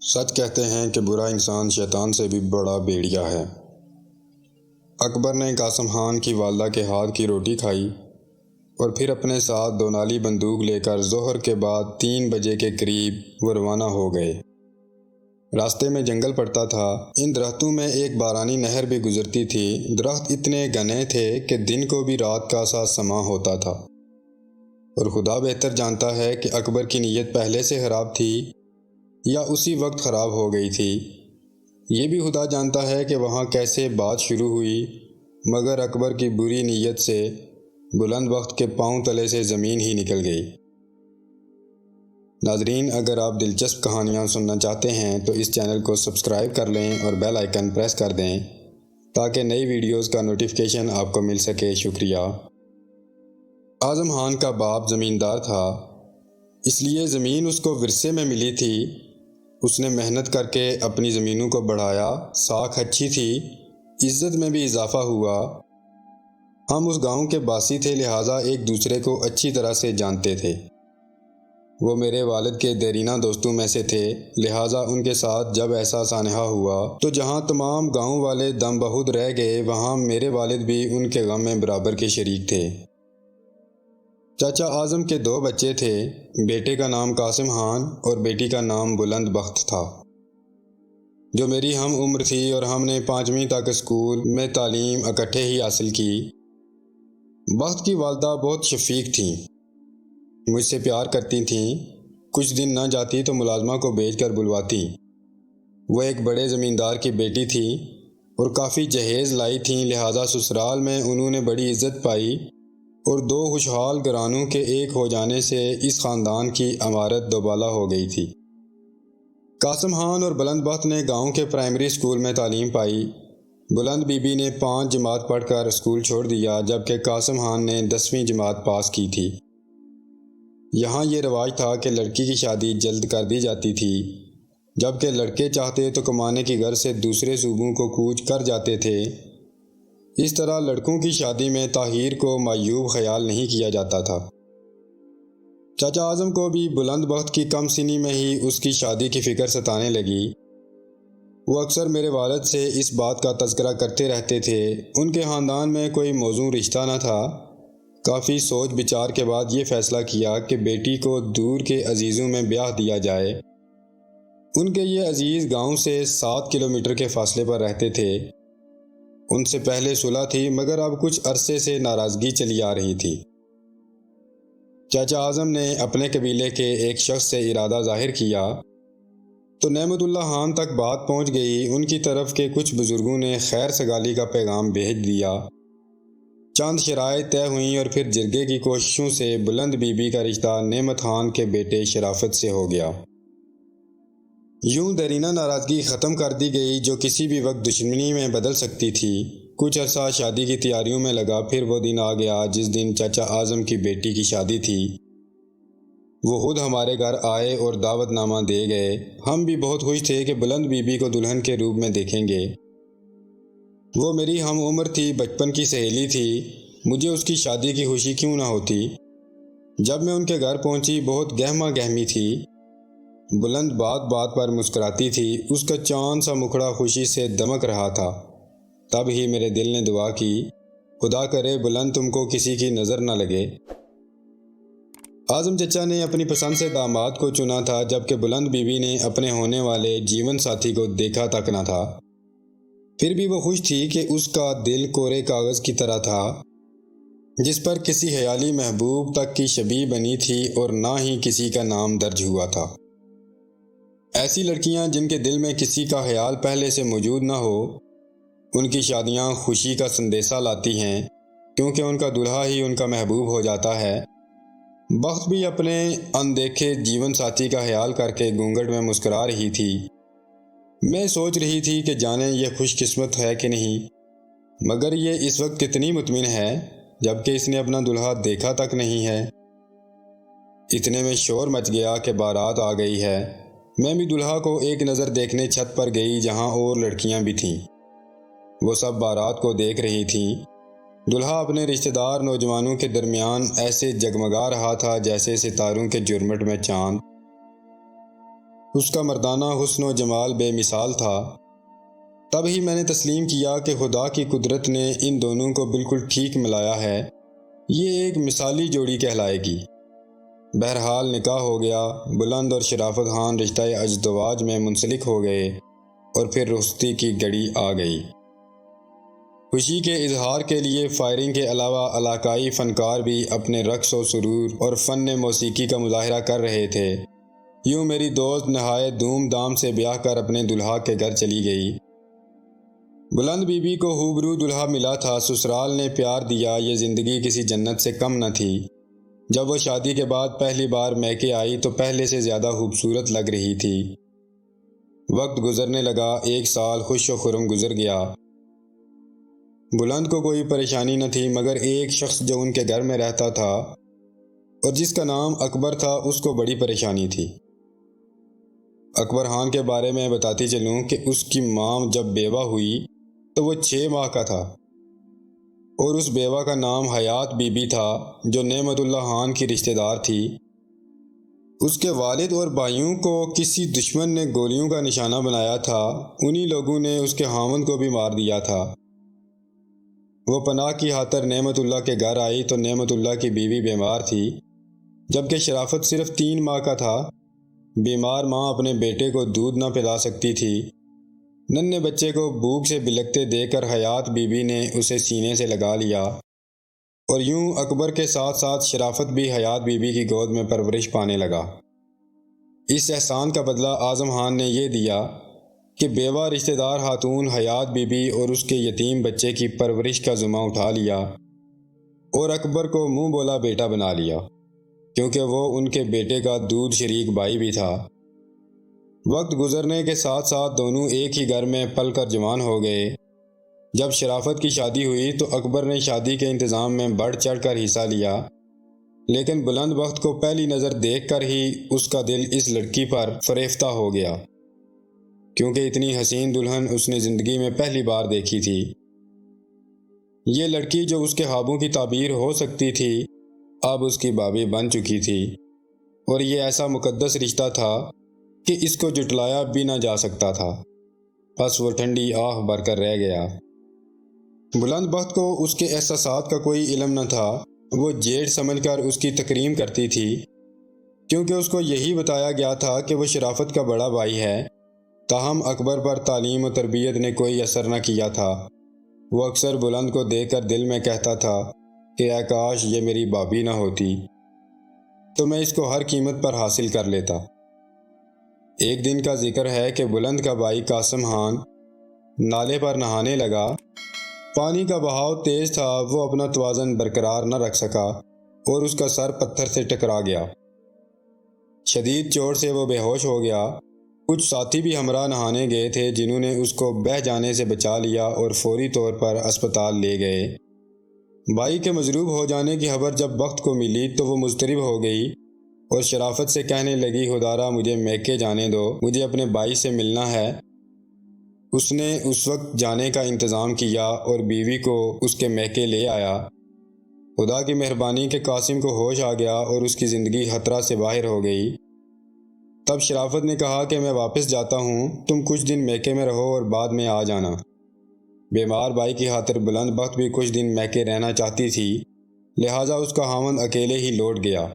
سچ کہتے ہیں کہ برا انسان شیطان سے بھی بڑا بھیڑیا ہے۔ اکبر نے قاسم خان کی والدہ کے ہاتھ کی روٹی کھائی اور پھر اپنے ساتھ 2 نالی بندوق لے کر ظہر کے بعد 3 بجے کے قریب وہ روانہ ہو گئے۔ راستے میں جنگل پڑتا تھا، ان درختوں میں ایک بارانی نہر بھی گزرتی تھی۔ درخت اتنے گھنے تھے کہ دن کو بھی رات کا سا سما ہوتا تھا، اور خدا بہتر جانتا ہے کہ اکبر کی نیت پہلے سے خراب تھی یا اسی وقت خراب ہو گئی تھی۔ یہ بھی خدا جانتا ہے کہ وہاں کیسے بات شروع ہوئی، مگر اکبر کی بری نیت سے بلند بخت کے پاؤں تلے سے زمین ہی نکل گئی۔ ناظرین، اگر آپ دلچسپ کہانیاں سننا چاہتے ہیں تو اس چینل کو سبسکرائب کر لیں اور بیل آئیکن پریس کر دیں تاکہ نئی ویڈیوز کا نوٹیفیکیشن آپ کو مل سکے۔ شکریہ۔ اعظم خان کا باپ زمیندار تھا، اس لیے زمین اس کو ورثے میں ملی تھی۔ اس نے محنت کر کے اپنی زمینوں کو بڑھایا، ساکھ اچھی تھی، عزت میں بھی اضافہ ہوا۔ ہم اس گاؤں کے باسی تھے، لہٰذا ایک دوسرے کو اچھی طرح سے جانتے تھے۔ وہ میرے والد کے دیرینہ دوستوں میں سے تھے، لہٰذا ان کے ساتھ جب ایسا سانحہ ہوا تو جہاں تمام گاؤں والے دم بہد رہ گئے، وہاں میرے والد بھی ان کے غم میں برابر کے شریک تھے۔ چچا اعظم کے 2 بچے تھے، بیٹے کا نام قاسم خان اور بیٹی کا نام بلند بخت تھا، جو میری ہم عمر تھی، اور ہم نے 5ویں تک اسکول میں تعلیم اکٹھے ہی حاصل کی۔ بخت کی والدہ بہت شفیق تھیں، مجھ سے پیار کرتی تھیں، کچھ دن نہ جاتی تو ملازمہ کو بھیج کر بلواتی۔ وہ ایک بڑے زمیندار کی بیٹی تھی اور کافی جہیز لائی تھیں، لہٰذا سسرال میں انہوں نے بڑی عزت پائی، اور 2 خوشحال گھرانوں کے ایک ہو جانے سے اس خاندان کی عمارت دوبالا ہو گئی تھی۔ قاسم خان اور بلند بخت نے گاؤں کے پرائمری اسکول میں تعلیم پائی۔ بلند بی بی نے 5 جماعت پڑھ کر اسکول چھوڑ دیا، جبکہ قاسم خان نے 10ویں جماعت پاس کی تھی۔ یہاں یہ رواج تھا کہ لڑکی کی شادی جلد کر دی جاتی تھی، جبکہ لڑکے چاہتے تو کمانے کی غرض سے دوسرے صوبوں کو کوچ کر جاتے تھے۔ اس طرح لڑکوں کی شادی میں تاخیر کو معیوب خیال نہیں کیا جاتا تھا۔ چچا اعظم کو بھی بلند بخت کی کم سنی میں ہی اس کی شادی کی فکر ستانے لگی۔ وہ اکثر میرے والد سے اس بات کا تذکرہ کرتے رہتے تھے۔ ان کے خاندان میں کوئی موزوں رشتہ نہ تھا۔ کافی سوچ بچار کے بعد یہ فیصلہ کیا کہ بیٹی کو دور کے عزیزوں میں بیاہ دیا جائے۔ ان کے یہ عزیز گاؤں سے 7 کلومیٹر کے فاصلے پر رہتے تھے۔ ان سے پہلے صلح تھی، مگر اب کچھ عرصے سے ناراضگی چلی آ رہی تھی۔ چچا اعظم نے اپنے قبیلے کے ایک شخص سے ارادہ ظاہر کیا تو نعمت اللہ خان تک بات پہنچ گئی۔ ان کی طرف کے کچھ بزرگوں نے خیر سگالی کا پیغام بھیج دیا۔ چند شرائط طے ہوئیں اور پھر جرگے کی کوششوں سے بلند بی بی کا رشتہ نعمت خان کے بیٹے شرافت سے ہو گیا۔ یوں دیرینہ ناراضگی ختم کر دی گئی، جو کسی بھی وقت دشمنی میں بدل سکتی تھی۔ کچھ عرصہ شادی کی تیاریوں میں لگا، پھر وہ دن آ گیا جس دن چچا اعظم کی بیٹی کی شادی تھی۔ وہ خود ہمارے گھر آئے اور دعوت نامہ دے گئے۔ ہم بھی بہت خوش تھے کہ بلند بی بی کو دلہن کے روپ میں دیکھیں گے۔ وہ میری ہم عمر تھی، بچپن کی سہیلی تھی، مجھے اس کی شادی کی خوشی کیوں نہ ہوتی۔ جب میں ان کے گھر پہنچی، بہت گہما گہمی تھی۔ بلند بات بات پر مسکراتی تھی، اس کا چاند سا مکھڑا خوشی سے دمک رہا تھا۔ تب ہی میرے دل نے دعا کی، خدا کرے بلند تم کو کسی کی نظر نہ لگے۔ اعظم چچا نے اپنی پسند سے داماد کو چنا تھا، جبکہ بلند بی بی نے اپنے ہونے والے جیون ساتھی کو دیکھا تک نہ تھا۔ پھر بھی وہ خوش تھی کہ اس کا دل کورے کاغذ کی طرح تھا، جس پر کسی خیالی محبوب تک کی شبیہ بنی تھی اور نہ ہی کسی کا نام درج ہوا تھا۔ ایسی لڑکیاں جن کے دل میں کسی کا خیال پہلے سے موجود نہ ہو، ان کی شادیاں خوشی کا سندیسہ لاتی ہیں، کیونکہ ان کا دلہا ہی ان کا محبوب ہو جاتا ہے۔ بخت بھی اپنے اندیکھے جیون ساتھی کا خیال کر کے گھونگھٹ میں مسکرا رہی تھی۔ میں سوچ رہی تھی کہ جانے یہ خوش قسمت ہے کہ نہیں، مگر یہ اس وقت کتنی مطمئن ہے جبکہ اس نے اپنا دلہا دیکھا تک نہیں ہے۔ اتنے میں شور مچ گیا کہ بارات آ گئی ہے۔ میں بھی دلہا کو ایک نظر دیکھنے چھت پر گئی، جہاں اور لڑکیاں بھی تھیں۔ وہ سب بارات کو دیکھ رہی تھیں۔ دلہا اپنے رشتہ دار نوجوانوں کے درمیان ایسے جگمگا رہا تھا جیسے ستاروں کے جھرمٹ میں چاند۔ اس کا مردانہ حسن و جمال بے مثال تھا۔ تب ہی میں نے تسلیم کیا کہ خدا کی قدرت نے ان دونوں کو بالکل ٹھیک ملایا ہے، یہ ایک مثالی جوڑی کہلائے گی۔ بہرحال نکاح ہو گیا، بلند اور شرافت خان رشتہ ازدواج میں منسلک ہو گئے اور پھر رخصتی کی گھڑی آ گئی۔ خوشی کے اظہار کے لیے فائرنگ کے علاوہ علاقائی فنکار بھی اپنے رقص و سرور اور فن موسیقی کا مظاہرہ کر رہے تھے۔ یوں میری دوست نہایت دھوم دھام سے بیاہ کر اپنے دلہا کے گھر چلی گئی۔ بلند بی بی کو ہوبرو دلہا ملا تھا، سسرال نے پیار دیا، یہ زندگی کسی جنت سے کم نہ تھی۔ جب وہ شادی کے بعد پہلی بار میکے آئی تو پہلے سے زیادہ خوبصورت لگ رہی تھی۔ وقت گزرنے لگا، 1 سال خوش و خرم گزر گیا۔ بلند کو کوئی پریشانی نہ تھی، مگر ایک شخص جو ان کے گھر میں رہتا تھا اور جس کا نام اکبر تھا، اس کو بڑی پریشانی تھی۔ اکبر خان کے بارے میں بتاتی چلوں کہ اس کی ماں جب بیوہ ہوئی تو وہ 6 ماہ کا تھا، اور اس بیوہ کا نام حیات بی بی تھا، جو نعمت اللہ خان کی رشتہ دار تھی۔ اس کے والد اور بھائیوں کو کسی دشمن نے گولیوں کا نشانہ بنایا تھا، انہی لوگوں نے اس کے خاوند کو بھی مار دیا تھا۔ وہ پناہ کی خاطر نعمت اللہ کے گھر آئی تو نعمت اللہ کی بیوی بیمار تھی، جبکہ شرافت صرف 3 ماہ کا تھا۔ بیمار ماں اپنے بیٹے کو دودھ نہ پلا سکتی تھی۔ ننھے بچے کو بھوک سے بلکتے دیکھ کر حیات بی بی نے اسے سینے سے لگا لیا، اور یوں اکبر کے ساتھ ساتھ شرافت بھی حیات بی بی کی گود میں پرورش پانے لگا۔ اس احسان کا بدلہ اعظم خان نے یہ دیا کہ بیوہ رشتہ دار خاتون حیات بی بی اور اس کے یتیم بچے کی پرورش کا ذمہ اٹھا لیا، اور اکبر کو منہ بولا بیٹا بنا لیا، کیونکہ وہ ان کے بیٹے کا دودھ شریک بھائی بھی تھا۔ وقت گزرنے کے ساتھ ساتھ دونوں ایک ہی گھر میں پل کر جوان ہو گئے۔ جب شرافت کی شادی ہوئی تو اکبر نے شادی کے انتظام میں بڑھ چڑھ کر حصہ لیا، لیکن بلند بخت کو پہلی نظر دیکھ کر ہی اس کا دل اس لڑکی پر فریفتہ ہو گیا، کیونکہ اتنی حسین دلہن اس نے زندگی میں پہلی بار دیکھی تھی۔ یہ لڑکی جو اس کے خوابوں کی تعبیر ہو سکتی تھی، اب اس کی بھابھی بن چکی تھی، اور یہ ایسا مقدس رشتہ تھا کہ اس کو جھٹلایا بھی نہ جا سکتا تھا۔ بس وہ ٹھنڈی آہ بھر کر رہ گیا۔ بلند بخت کو اس کے احساسات کا کوئی علم نہ تھا، وہ جیٹھ سمجھ کر اس کی تکریم کرتی تھی، کیونکہ اس کو یہی بتایا گیا تھا کہ وہ شرافت کا بڑا بھائی ہے۔ تاہم اکبر پر تعلیم و تربیت نے کوئی اثر نہ کیا تھا۔ وہ اکثر بلند کو دیکھ کر دل میں کہتا تھا کہ اے کاش یہ میری بھابھی نہ ہوتی تو میں اس کو ہر قیمت پر حاصل کر لیتا۔ ایک دن کا ذکر ہے کہ بلند کا بھائی قاسم خان نالے پر نہانے لگا۔ پانی کا بہاؤ تیز تھا، وہ اپنا توازن برقرار نہ رکھ سکا اور اس کا سر پتھر سے ٹکرا گیا۔ شدید چوٹ سے وہ بے ہوش ہو گیا۔ کچھ ساتھی بھی ہمراہ نہانے گئے تھے، جنہوں نے اس کو بہہ جانے سے بچا لیا اور فوری طور پر اسپتال لے گئے۔ بھائی کے مضروب ہو جانے کی خبر جب بخت کو ملی تو وہ مضطرب ہو گئی اور شرافت سے کہنے لگی، خدارا مجھے میکے جانے دو، مجھے اپنے بھائی سے ملنا ہے۔ اس نے اس وقت جانے کا انتظام کیا اور بیوی کو اس کے میکے لے آیا۔ خدا کی مہربانی کہ قاسم کو ہوش آ گیا اور اس کی زندگی خطرہ سے باہر ہو گئی۔ تب شرافت نے کہا کہ میں واپس جاتا ہوں، تم کچھ دن میکے میں رہو اور بعد میں آ جانا۔ بیمار بھائی کی خاطر بلند بخت بھی کچھ دن میکے رہنا چاہتی تھی، لہٰذا اس کا خاوند اکیلے ہی لوٹ گیا۔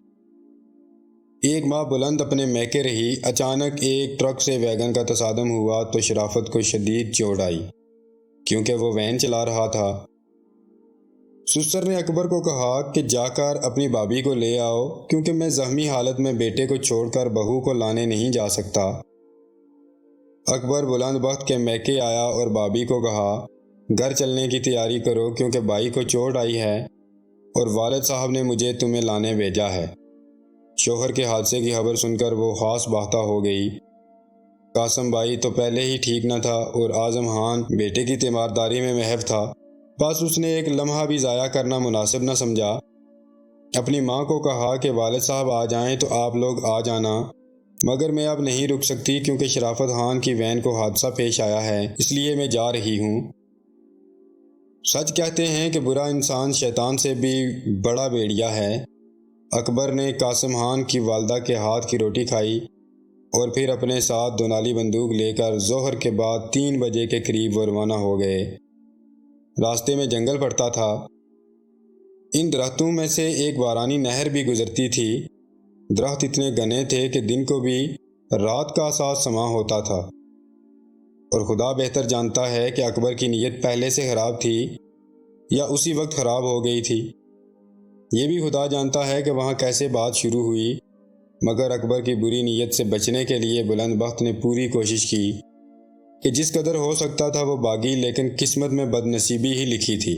1 ماہ بلند اپنے میکے رہی۔ اچانک ایک ٹرک سے ویگن کا تصادم ہوا تو شرافت کو شدید چوٹ آئی، کیونکہ وہ وین چلا رہا تھا۔ سسر نے اکبر کو کہا کہ جا کر اپنی بھابھی کو لے آؤ، کیونکہ میں زخمی حالت میں بیٹے کو چھوڑ کر بہو کو لانے نہیں جا سکتا۔ اکبر بلند بخت کے میکے آیا اور بھابھی کو کہا، گھر چلنے کی تیاری کرو، کیونکہ بھائی کو چوٹ آئی ہے اور والد صاحب نے مجھے تمہیں لانے بھیجا ہے۔ شوہر کے حادثے کی خبر سن کر وہ خاص باختہ ہو گئی۔ قاسم بھائی تو پہلے ہی ٹھیک نہ تھا اور اعظم خان بیٹے کی تیمارداری میں محو تھا، بس اس نے ایک لمحہ بھی ضائع کرنا مناسب نہ سمجھا۔ اپنی ماں کو کہا کہ والد صاحب آ جائیں تو آپ لوگ آ جانا، مگر میں اب نہیں رک سکتی، کیونکہ شرافت خان کی وین کو حادثہ پیش آیا ہے، اس لیے میں جا رہی ہوں۔ سچ کہتے ہیں کہ برا انسان شیطان سے بھی بڑا بھیڑیا ہے۔ اکبر نے قاسم خان کی والدہ کے ہاتھ کی روٹی کھائی اور پھر اپنے ساتھ دونالی بندوق لے کر ظہر کے بعد 3 بجے کے قریب وہ روانہ ہو گئے۔ راستے میں جنگل پڑتا تھا۔ ان درختوں میں سے ایک بارانی نہر بھی گزرتی تھی۔ درخت اتنے گھنے تھے کہ دن کو بھی رات کا احساس سما ہوتا تھا، اور خدا بہتر جانتا ہے کہ اکبر کی نیت پہلے سے خراب تھی یا اسی وقت خراب ہو گئی تھی۔ یہ بھی خدا جانتا ہے کہ وہاں کیسے بات شروع ہوئی، مگر اکبر کی بری نیت سے بچنے کے لیے بلند بخت نے پوری کوشش کی کہ جس قدر ہو سکتا تھا وہ باغی، لیکن قسمت میں بد نصیبی ہی لکھی تھی۔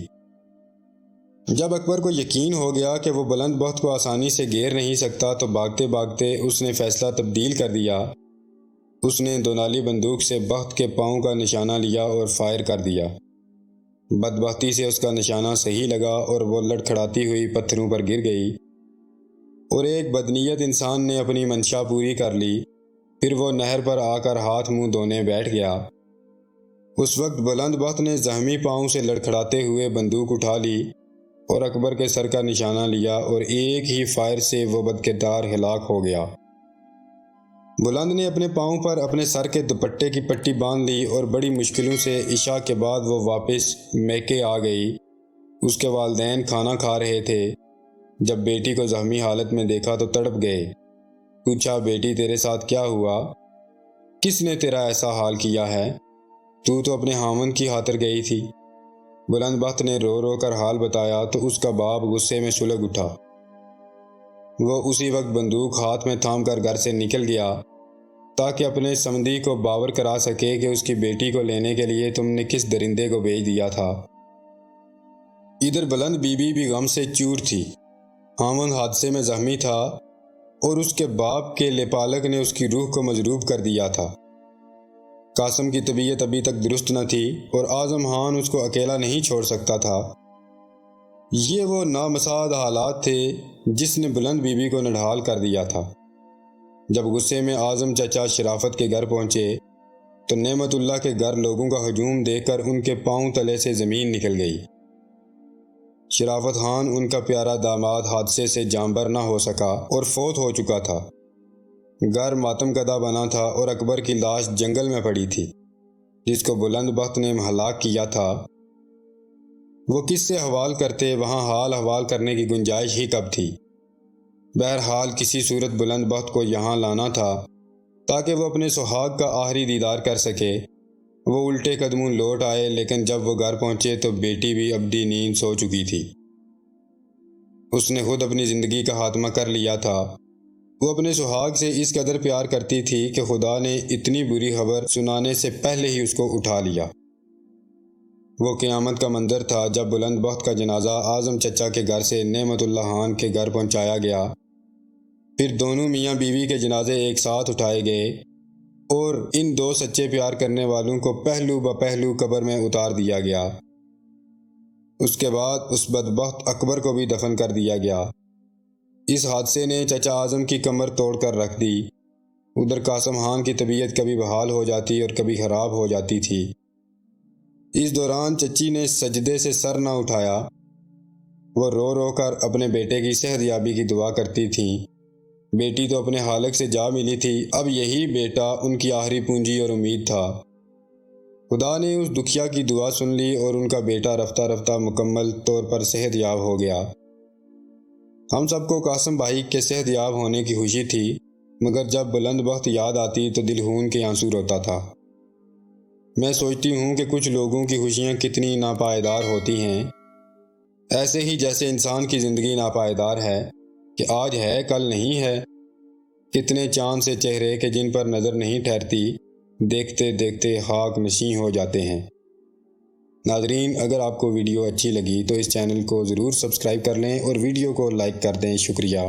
جب اکبر کو یقین ہو گیا کہ وہ بلند بخت کو آسانی سے گھیر نہیں سکتا تو بھاگتے بھاگتے اس نے فیصلہ تبدیل کر دیا۔ اس نے دونالی بندوق سے بخت کے پاؤں کا نشانہ لیا اور فائر کر دیا۔ بدبختی سے اس کا نشانہ صحیح لگا اور وہ لڑکھڑاتی ہوئی پتھروں پر گر گئی، اور ایک بدنیت انسان نے اپنی منشا پوری کر لی۔ پھر وہ نہر پر آ کر ہاتھ منہ دھونے بیٹھ گیا۔ اس وقت بلند بخت نے زخمی پاؤں سے لڑکھڑاتے ہوئے بندوق اٹھا لی اور اکبر کے سر کا نشانہ لیا، اور ایک ہی فائر سے وہ بدکردار ہلاک ہو گیا۔ بلند نے اپنے پاؤں پر اپنے سر کے دوپٹے کی پٹی باندھ لی، اور بڑی مشکلوں سے عشاء کے بعد وہ واپس میکے آ گئی۔ اس کے والدین کھانا کھا رہے تھے۔ جب بیٹی کو زخمی حالت میں دیکھا تو تڑپ گئے۔ پوچھا، بیٹی تیرے ساتھ کیا ہوا؟ کس نے تیرا ایسا حال کیا ہے؟ تو اپنے خاوند کی خاطر گئی تھی۔ بلند بخت نے رو رو کر حال بتایا تو اس کا باپ غصے میں سلگ اٹھا۔ وہ اسی وقت بندوق ہاتھ میں تھام کر گھر سے نکل گیا تاکہ اپنے سمندی کو باور کرا سکے کہ اس کی بیٹی کو لینے کے لیے تم نے کس درندے کو بھیج دیا تھا۔ ادھر بلند بی بی بھی غم سے چور تھی۔ خاوند حادثے میں زخمی تھا اور اس کے باپ کے لپالک نے اس کی روح کو مجروح کر دیا تھا۔ قاسم کی طبیعت ابھی تک درست نہ تھی اور اعظم خان اس کو اکیلا نہیں چھوڑ سکتا تھا۔ یہ وہ نامساعد حالات تھے جس نے بلند بی بی کو نڈھال کر دیا تھا۔ جب غصے میں اعظم چچا شرافت کے گھر پہنچے تو نعمت اللہ کے گھر لوگوں کا ہجوم دیکھ کر ان کے پاؤں تلے سے زمین نکل گئی۔ شرافت خان، ان کا پیارا داماد، حادثے سے جانبر نہ ہو سکا اور فوت ہو چکا تھا۔ گھر ماتم کدہ بنا تھا اور اکبر کی لاش جنگل میں پڑی تھی جس کو بلند بخت نے ہلاک کیا تھا۔ وہ کس سے حوال کرتے؟ وہاں حال حوال کرنے کی گنجائش ہی کب تھی؟ بہرحال کسی صورت بلند بخت کو یہاں لانا تھا تاکہ وہ اپنے سہاگ کا آخری دیدار کر سکے۔ وہ الٹے قدموں لوٹ آئے، لیکن جب وہ گھر پہنچے تو بیٹی بھی ابدی نیند سو چکی تھی۔ اس نے خود اپنی زندگی کا خاتمہ کر لیا تھا۔ وہ اپنے سہاگ سے اس قدر پیار کرتی تھی کہ خدا نے اتنی بری خبر سنانے سے پہلے ہی اس کو اٹھا لیا۔ وہ قیامت کا منظر تھا جب بلند بخت کا جنازہ اعظم چچا کے گھر سے نعمت اللہ خان کے گھر پہنچایا گیا۔ پھر دونوں میاں بیوی کے جنازے ایک ساتھ اٹھائے گئے اور ان دو سچے پیار کرنے والوں کو پہلو بہ پہلو قبر میں اتار دیا گیا۔ اس کے بعد اس بدبخت اکبر کو بھی دفن کر دیا گیا۔ اس حادثے نے چچا اعظم کی کمر توڑ کر رکھ دی۔ ادھر قاسم خان کی طبیعت کبھی بحال ہو جاتی اور کبھی خراب ہو جاتی تھی۔ اس دوران چچی نے سجدے سے سر نہ اٹھایا۔ وہ رو رو کر اپنے بیٹے کی صحت یابی کی دعا کرتی تھیں۔ بیٹی تو اپنے خالق سے جا ملی تھی، اب یہی بیٹا ان کی آخری پونجی اور امید تھا۔ خدا نے اس دکھیا کی دعا سن لی اور ان کا بیٹا رفتہ رفتہ مکمل طور پر صحت یاب ہو گیا۔ ہم سب کو قاسم بھائی کے صحت یاب ہونے کی خوشی تھی، مگر جب بلند بخت یاد آتی تو دل خون کے آنسو روتا تھا۔ میں سوچتی ہوں کہ کچھ لوگوں کی خوشیاں کتنی ناپائیدار ہوتی ہیں، ایسے ہی جیسے انسان کی زندگی ناپائیدار ہے کہ آج ہے کل نہیں ہے۔ کتنے چاند سے چہرے کہ جن پر نظر نہیں ٹھہرتی، دیکھتے دیکھتے خاک نشیں ہو جاتے ہیں۔ ناظرین، اگر آپ کو ویڈیو اچھی لگی تو اس چینل کو ضرور سبسکرائب کر لیں اور ویڈیو کو لائک کر دیں۔ شکریہ۔